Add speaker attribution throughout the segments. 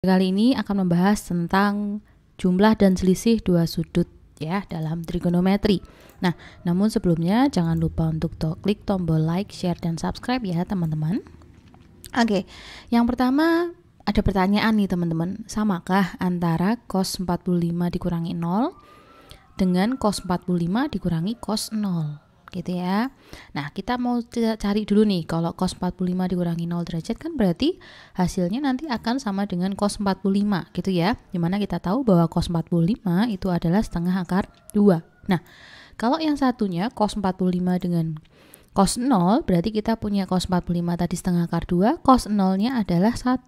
Speaker 1: Kali ini akan membahas tentang jumlah dan selisih dua sudut ya dalam trigonometri. Nah, namun sebelumnya jangan lupa untuk klik tombol like, share, dan subscribe ya teman-teman. Oke, yang pertama ada pertanyaan nih teman-teman. Samakah antara cos 45 dikurangi 0 dengan cos 45 dikurangi cos 0? Gitu ya. Nah, kita mau cari dulu nih, kalau cos 45 dikurangi 0 derajat kan berarti hasilnya nanti akan sama dengan cos 45 gitu ya. Dimana kita tahu bahwa cos 45 itu adalah setengah akar 2. Nah, kalau yang satunya cos 45 dengan cos 0, berarti kita punya cos 45 tadi setengah akar 2, cos 0-nya adalah 1.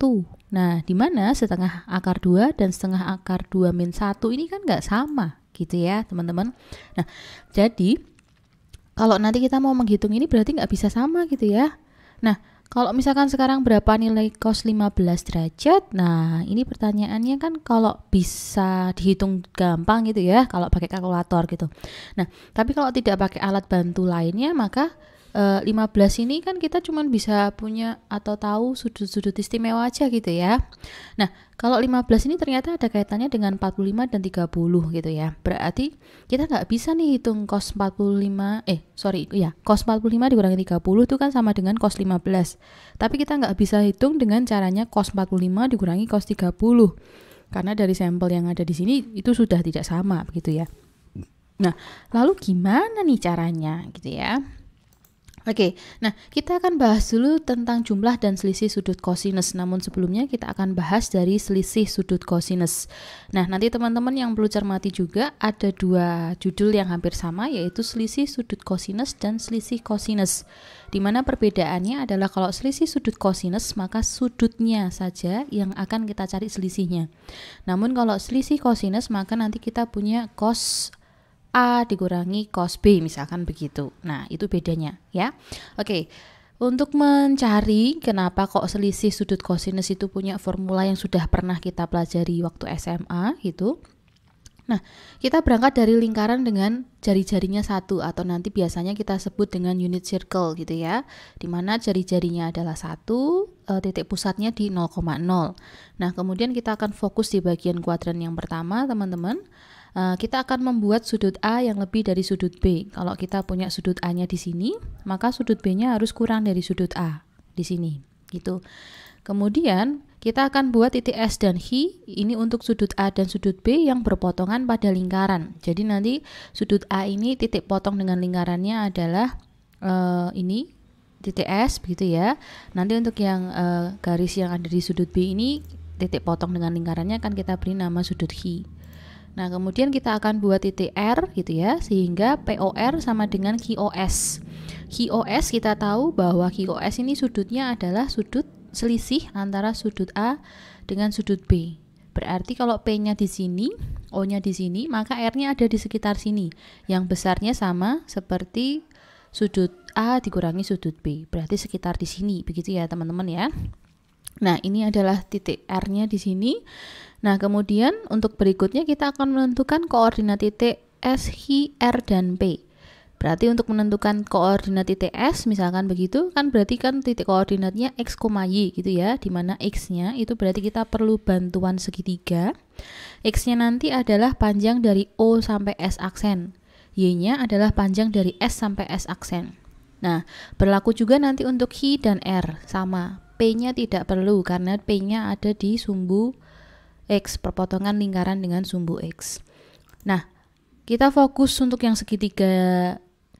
Speaker 1: Nah, dimana setengah akar 2 dan setengah akar 2 min 1 ini kan nggak sama gitu ya teman-teman. Nah, jadi kalau nanti kita mau menghitung ini berarti nggak bisa sama gitu ya. Nah, kalau misalkan sekarang berapa nilai cos 15 derajat? Nah, ini pertanyaannya kan kalau bisa dihitung gampang gitu ya, kalau pakai kalkulator gitu. Nah, tapi kalau tidak pakai alat bantu lainnya, maka 15 ini kan kita cuma bisa punya atau tahu sudut-sudut istimewa aja gitu ya. Nah, kalau 15 ini ternyata ada kaitannya dengan 45 dan 30 gitu ya. Berarti kita nggak bisa nih hitung cos 45, cos 45 dikurangi 30 itu kan sama dengan cos 15. Tapi kita nggak bisa hitung dengan caranya cos 45 dikurangi cos 30. Karena dari sampel yang ada di sini itu sudah tidak sama begitu ya. Nah, lalu gimana nih caranya gitu ya? Oke, nah kita akan bahas dulu tentang jumlah dan selisih sudut kosinus. Namun sebelumnya kita akan bahas dari selisih sudut kosinus. Nah, nanti teman-teman yang perlu cermati juga ada dua judul yang hampir sama, yaitu selisih sudut kosinus dan selisih kosinus. Dimana perbedaannya adalah kalau selisih sudut kosinus maka sudutnya saja yang akan kita cari selisihnya. Namun kalau selisih kosinus maka nanti kita punya cos A dikurangi cos B misalkan begitu. Nah, itu bedanya ya. Oke. Untuk mencari kenapa kok selisih sudut kosinus itu punya formula yang sudah pernah kita pelajari waktu SMA gitu. Nah, kita berangkat dari lingkaran dengan jari-jarinya satu atau nanti biasanya kita sebut dengan unit circle gitu ya. Dimana jari-jarinya adalah 1, titik pusatnya di 0,0. Nah, kemudian kita akan fokus di bagian kuadran yang pertama teman-teman. Kita akan membuat sudut A yang lebih dari sudut B. Kalau kita punya sudut A-nya di sini, maka sudut B-nya harus kurang dari sudut A di sini, gitu. Kemudian kita akan buat titik S dan H ini untuk sudut A dan sudut B yang berpotongan pada lingkaran. Jadi nanti sudut A ini titik potong dengan lingkarannya adalah ini titik S begitu ya. Nanti untuk yang garis yang ada di sudut B ini titik potong dengan lingkarannya akan kita beri nama sudut H. Nah, kemudian kita akan buat titik R gitu ya, sehingga POR sama dengan QOS. QOS kita tahu bahwa QOS ini sudutnya adalah sudut selisih antara sudut A dengan sudut B. Berarti kalau P-nya di sini, O-nya di sini, maka R-nya ada di sekitar sini. Yang besarnya sama seperti sudut A dikurangi sudut B. Berarti sekitar di sini, begitu ya teman-teman ya. Nah, ini adalah titik R-nya di sini. Nah, kemudian untuk berikutnya kita akan menentukan koordinat titik S, H, R, dan P. Berarti untuk menentukan koordinat titik S, misalkan begitu, kan berarti kan titik koordinatnya X, Y gitu ya, dimana X-nya itu berarti kita perlu bantuan segitiga. X-nya nanti adalah panjang dari O sampai S aksen. Y-nya adalah panjang dari S sampai S aksen. Nah, berlaku juga nanti untuk H dan R, sama. P-nya tidak perlu karena P-nya ada di sumbu X, perpotongan lingkaran dengan sumbu X. Nah, kita fokus untuk yang segitiga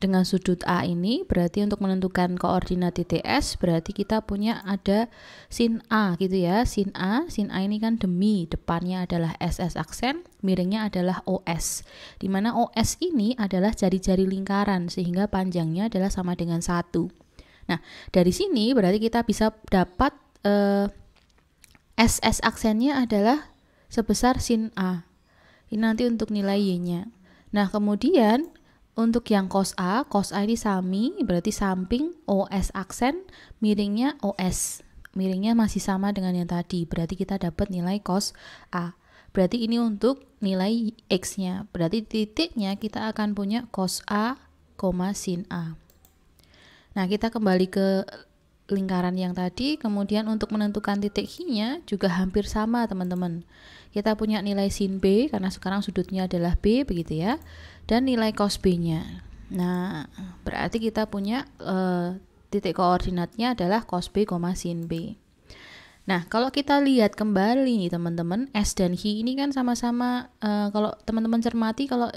Speaker 1: dengan sudut A ini, berarti untuk menentukan koordinat titik S, berarti kita punya ada sin A gitu ya. Sin A ini kan demi, depannya adalah SS aksen, miringnya adalah OS. Dimana OS ini adalah jari-jari lingkaran, sehingga panjangnya adalah sama dengan 1. Nah, dari sini berarti kita bisa dapat SS aksennya adalah sebesar sin A. Ini nanti untuk nilai Y-nya. Nah, kemudian untuk yang cos A ini sami, berarti samping OS aksen, miringnya OS. Miringnya masih sama dengan yang tadi, berarti kita dapat nilai cos A. Berarti ini untuk nilai X-nya. Berarti titiknya kita akan punya cos A, sin A. Nah, kita kembali ke lingkaran yang tadi. Kemudian untuk menentukan titik H-nya juga hampir sama teman-teman. Kita punya nilai sin B karena sekarang sudutnya adalah B begitu ya, dan nilai cos B-nya. Nah, berarti kita punya titik koordinatnya adalah cos B, sin B. Nah, kalau kita lihat kembali nih teman-teman, S dan H ini kan sama-sama, kalau teman-teman cermati, kalau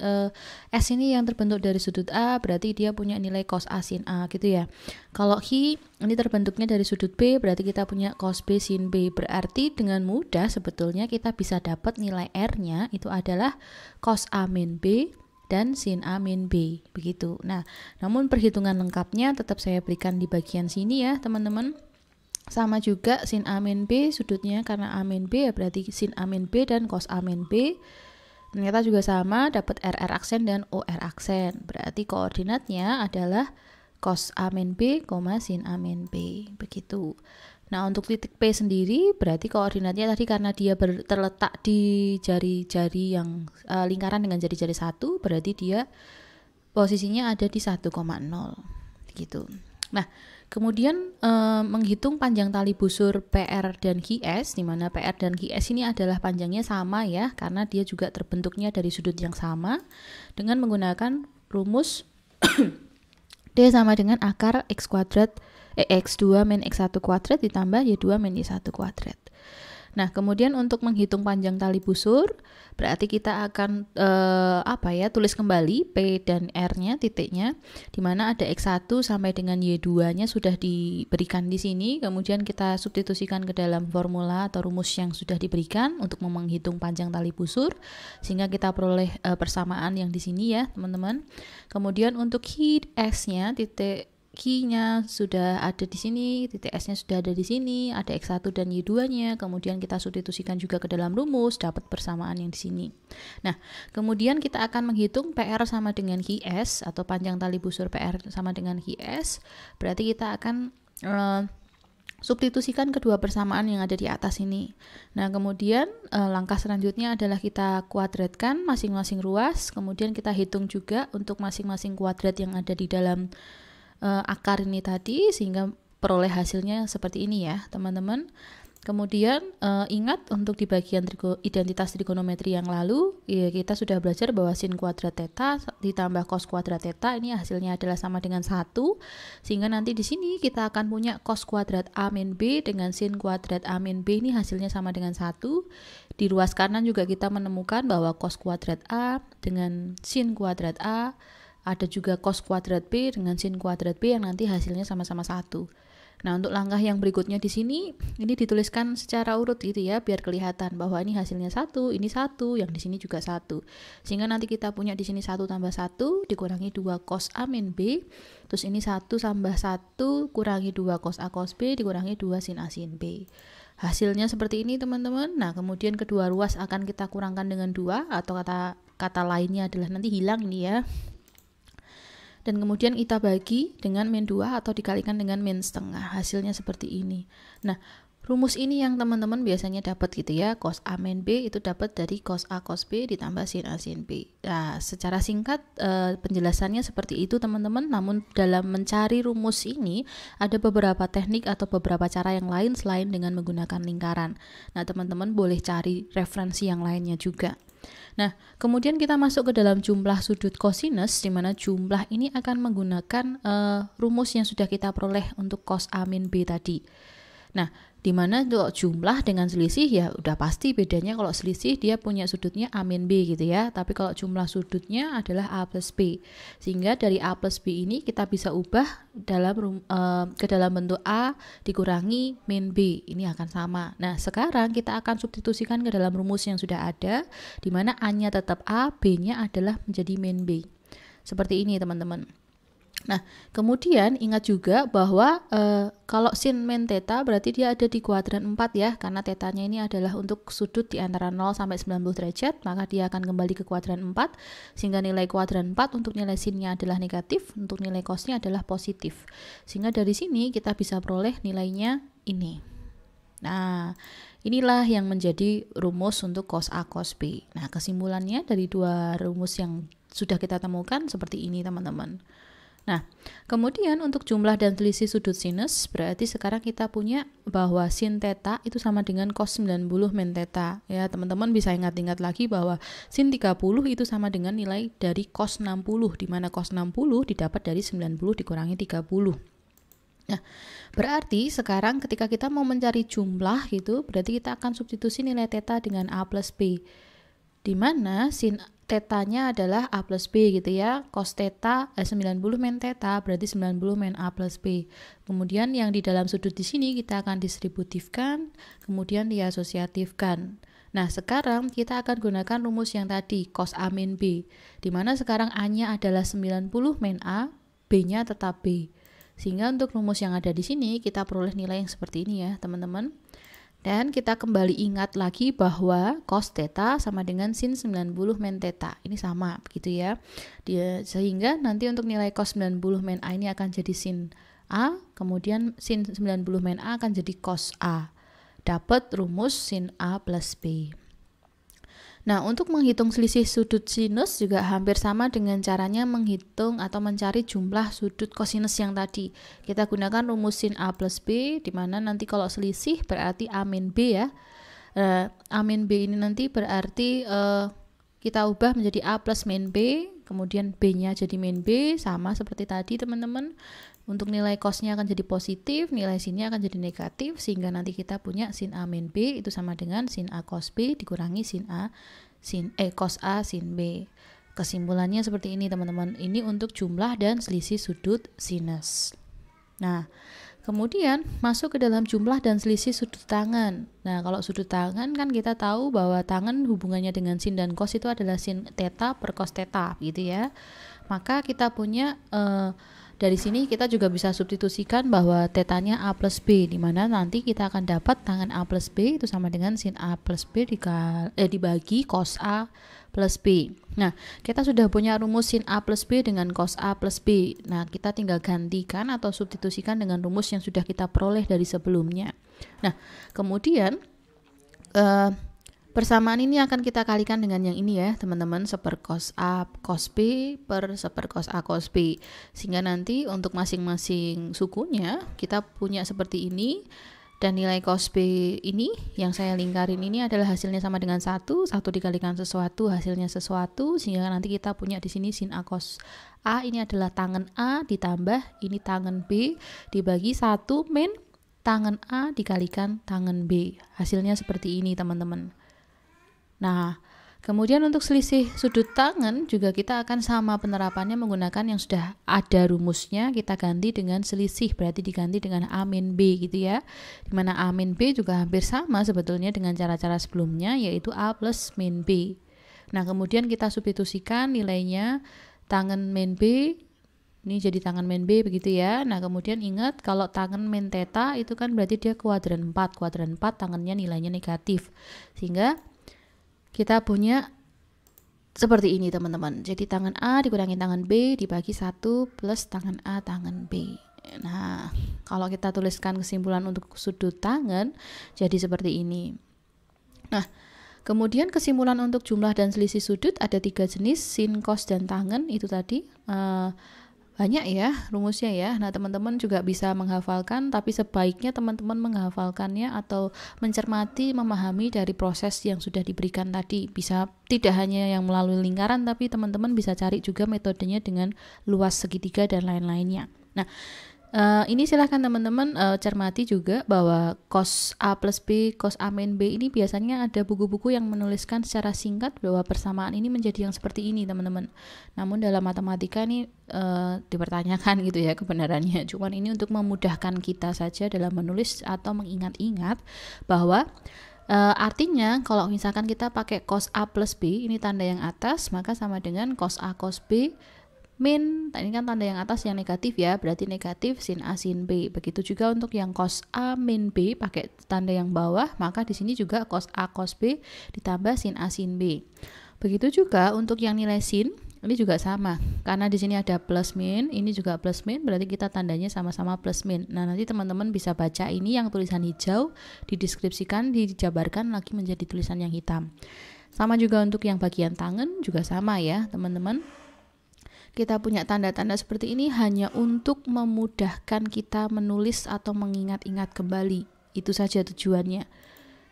Speaker 1: S ini yang terbentuk dari sudut A, berarti dia punya nilai cos A sin A gitu ya. Kalau H ini terbentuknya dari sudut B, berarti kita punya cos B sin B. Berarti dengan mudah sebetulnya kita bisa dapat nilai R-nya itu adalah cos A min B dan sin A min B, begitu. Nah, namun perhitungan lengkapnya tetap saya berikan di bagian sini ya teman-teman. Sama juga sin A min B sudutnya karena A min B ya berarti sin A min B dan cos A min B. Ternyata juga sama, dapat RR aksen dan OR aksen. Berarti koordinatnya adalah cos A min B, sin A min B. Begitu. Nah, untuk titik P sendiri berarti koordinatnya tadi karena dia terletak di jari-jari yang lingkaran dengan jari-jari 1, berarti dia posisinya ada di 1,0 gitu. Nah, kemudian menghitung panjang tali busur PR dan QS, di mana PR dan QS ini adalah panjangnya sama ya, karena dia juga terbentuknya dari sudut yang sama, dengan menggunakan rumus D sama dengan akar X kuadrat X2 min X1 kuadrat ditambah Y2 min Y1 kuadrat. Nah, kemudian untuk menghitung panjang tali busur, berarti kita akan tulis kembali P dan R-nya, titiknya, di mana ada X1 sampai dengan Y2-nya sudah diberikan di sini. Kemudian kita substitusikan ke dalam formula atau rumus yang sudah diberikan untuk menghitung panjang tali busur, sehingga kita peroleh persamaan yang di sini ya, teman-teman. Kemudian untuk S-nya, titik Q-nya sudah ada di sini, titik S-nya sudah ada di sini, ada X1 dan Y2-nya, kemudian kita substitusikan juga ke dalam rumus, dapat persamaan yang di sini. Nah, kemudian kita akan menghitung PR sama dengan QS, atau panjang tali busur PR sama dengan QS, berarti kita akan substitusikan kedua persamaan yang ada di atas ini. Nah, kemudian langkah selanjutnya adalah kita kuadratkan masing-masing ruas, kemudian kita hitung juga untuk masing-masing kuadrat yang ada di dalam akar ini tadi, sehingga peroleh hasilnya seperti ini ya teman-teman. Kemudian ingat untuk di bagian identitas trigonometri yang lalu ya, kita sudah belajar bahwa sin kuadrat theta ditambah cos kuadrat theta ini hasilnya adalah sama dengan 1, sehingga nanti di sini kita akan punya cos kuadrat A min B dengan sin kuadrat A min B ini hasilnya sama dengan 1. Di ruas kanan juga kita menemukan bahwa cos kuadrat A dengan sin kuadrat A, ada juga cos kuadrat B dengan sin kuadrat B yang nanti hasilnya sama-sama 1. Nah, untuk langkah yang berikutnya di sini, ini dituliskan secara urut gitu ya, biar kelihatan bahwa ini hasilnya 1, ini 1, yang di sini juga 1. Sehingga nanti kita punya di sini 1 tambah 1 dikurangi 2 cos A min B, terus ini 1 tambah 1 kurangi 2 cos A cos B dikurangi 2 sin A sin B. Hasilnya seperti ini teman-teman. Nah, kemudian kedua ruas akan kita kurangkan dengan 2, atau kata lainnya adalah nanti hilang ini ya. Dan kemudian kita bagi dengan min 2 atau dikalikan dengan min setengah. Hasilnya seperti ini. Nah, rumus ini yang teman-teman biasanya dapat gitu ya. Cos A min B itu dapat dari cos A cos B ditambah sin A sin B. Nah, secara singkat penjelasannya seperti itu teman-teman. Namun dalam mencari rumus ini ada beberapa teknik atau beberapa cara yang lain selain dengan menggunakan lingkaran. Nah, teman-teman boleh cari referensi yang lainnya juga. Nah, kemudian kita masuk ke dalam jumlah sudut kosinus, di mana jumlah ini akan menggunakan rumus yang sudah kita peroleh untuk cos A min B tadi. Nah, di mana kalau jumlah dengan selisih ya udah pasti bedanya. Kalau selisih dia punya sudutnya A min B gitu ya, tapi kalau jumlah sudutnya adalah A plus B, sehingga dari A plus B ini kita bisa ubah ke dalam bentuk A dikurangi min B, ini akan sama. Nah, sekarang kita akan substitusikan ke dalam rumus yang sudah ada, di mana A-nya tetap A, B-nya adalah menjadi min B. Seperti ini teman-teman. Nah, kemudian ingat juga bahwa kalau sin min theta berarti dia ada di kuadran 4 ya, karena tetanya ini adalah untuk sudut di antara 0 sampai 90 derajat, maka dia akan kembali ke kuadran 4, sehingga nilai kuadran 4 untuk nilai sinnya adalah negatif, untuk nilai cosnya adalah positif. Sehingga dari sini kita bisa peroleh nilainya ini. Nah, inilah yang menjadi rumus untuk cos A cos B. Nah, kesimpulannya dari dua rumus yang sudah kita temukan seperti ini teman-teman. Nah, kemudian untuk jumlah dan selisih sudut sinus, berarti sekarang kita punya bahwa sin theta itu sama dengan cos 90 min theta. Ya, teman-teman bisa ingat-ingat lagi bahwa sin 30 itu sama dengan nilai dari cos 60, di mana cos 60 didapat dari 90 dikurangi 30. Nah, berarti sekarang ketika kita mau mencari jumlah gitu, berarti kita akan substitusi nilai theta dengan A plus B, di mana sin tetanya adalah A plus B gitu ya, cos theta 90 min theta berarti 90 min A plus B. Kemudian yang di dalam sudut di sini kita akan distributifkan, kemudian diasosiatifkan. Nah, sekarang kita akan gunakan rumus yang tadi, cos A min B, di mana sekarang A-nya adalah 90 min A, B-nya tetap B. Sehingga untuk rumus yang ada di sini kita peroleh nilai yang seperti ini ya, teman-teman. Dan kita kembali ingat lagi bahwa cos theta sama dengan sin 90 min theta. Ini sama begitu ya. Sehingga nanti untuk nilai cos 90 min A ini akan jadi sin A, kemudian sin 90 min A akan jadi cos A. Dapat rumus sin A plus B. Nah, untuk menghitung selisih sudut sinus juga hampir sama dengan caranya menghitung atau mencari jumlah sudut kosinus yang tadi. Kita gunakan rumus sin A plus B, di mana nanti kalau selisih berarti A min B ya. A min B ini nanti berarti kita ubah menjadi A plus min B, kemudian B-nya jadi min B, sama seperti tadi teman-teman. Untuk nilai cosnya akan jadi positif, nilai sinnya akan jadi negatif, sehingga nanti kita punya sin A min B itu sama dengan sin A cos B dikurangi cos A sin B. Kesimpulannya seperti ini teman-teman. Ini untuk jumlah dan selisih sudut sinus. Nah, kemudian masuk ke dalam jumlah dan selisih sudut tangan. Nah, kalau sudut tangan kan kita tahu bahwa tangan hubungannya dengan sin dan cos itu adalah sin theta per cos theta gitu ya. Maka kita punya dari sini kita juga bisa substitusikan bahwa tetanya A plus B, di mana nanti kita akan dapat tangan A plus B itu sama dengan sin A plus B dibagi cos A plus B. Nah, kita sudah punya rumus sin A plus B dengan cos A plus B. Nah, kita tinggal gantikan atau substitusikan dengan rumus yang sudah kita peroleh dari sebelumnya. Nah, kemudian persamaan ini akan kita kalikan dengan yang ini ya teman-teman, seper cos A cos B per seper cos A cos B, sehingga nanti untuk masing-masing sukunya kita punya seperti ini, dan nilai cos B ini yang saya lingkarin ini adalah hasilnya sama dengan 1 dikalikan sesuatu hasilnya sesuatu, sehingga nanti kita punya di sini sin A cos A ini adalah tangan A ditambah ini tangan B dibagi 1 min tangan A dikalikan tangan B, hasilnya seperti ini teman-teman. Nah, kemudian untuk selisih sudut tangan juga kita akan sama penerapannya menggunakan yang sudah ada rumusnya, kita ganti dengan selisih, berarti diganti dengan A min B gitu ya. Dimana A min B juga hampir sama sebetulnya dengan cara-cara sebelumnya, yaitu A plus min B. Nah, kemudian kita substitusikan nilainya tangan min B, ini jadi tangan min B begitu ya. Nah, kemudian ingat kalau tangan min theta itu kan berarti dia kuadran 4 tangannya nilainya negatif. Sehingga kita punya seperti ini teman-teman. Jadi tangan A dikurangi tangan B dibagi 1 plus tangan A tangan B. Nah, kalau kita tuliskan kesimpulan untuk sudut tangan jadi seperti ini. Nah, kemudian kesimpulan untuk jumlah dan selisih sudut ada 3 jenis, sin, cos, dan tangen. Itu tadi banyak ya rumusnya ya. Nah, teman-teman juga bisa menghafalkan, tapi sebaiknya teman-teman menghafalkannya atau mencermati, memahami dari proses yang sudah diberikan tadi. Bisa tidak hanya yang melalui lingkaran, tapi teman-teman bisa cari juga metodenya dengan luas segitiga dan lain-lainnya. Nah, ini silahkan teman-teman cermati juga bahwa cos A plus B, cos A min B ini biasanya ada buku-buku yang menuliskan secara singkat bahwa persamaan ini menjadi yang seperti ini teman-teman. Namun dalam matematika ini dipertanyakan gitu ya kebenarannya. Cuman ini untuk memudahkan kita saja dalam menulis atau mengingat-ingat bahwa artinya kalau misalkan kita pakai cos A plus B, ini tanda yang atas, maka sama dengan cos A cos B min, ini kan tanda yang atas yang negatif ya, berarti negatif sin A sin B. Begitu juga untuk yang cos A min B pakai tanda yang bawah, maka di sini juga cos A cos B ditambah sin A sin B. Begitu juga untuk yang nilai sin, ini juga sama. Karena di sini ada plus min, ini juga plus min, berarti kita tandanya sama-sama plus min. Nah, nanti teman-teman bisa baca ini yang tulisan hijau, dideskripsikan, dijabarkan lagi menjadi tulisan yang hitam. Sama juga untuk yang bagian tangan juga sama ya, teman-teman. kita punya tanda-tanda seperti ini hanya untuk memudahkan kita menulis atau mengingat-ingat kembali. Itu saja tujuannya.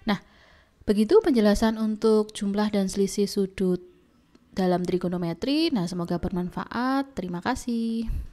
Speaker 1: Nah, begitu penjelasan untuk jumlah dan selisih sudut dalam trigonometri. Nah, semoga bermanfaat. Terima kasih.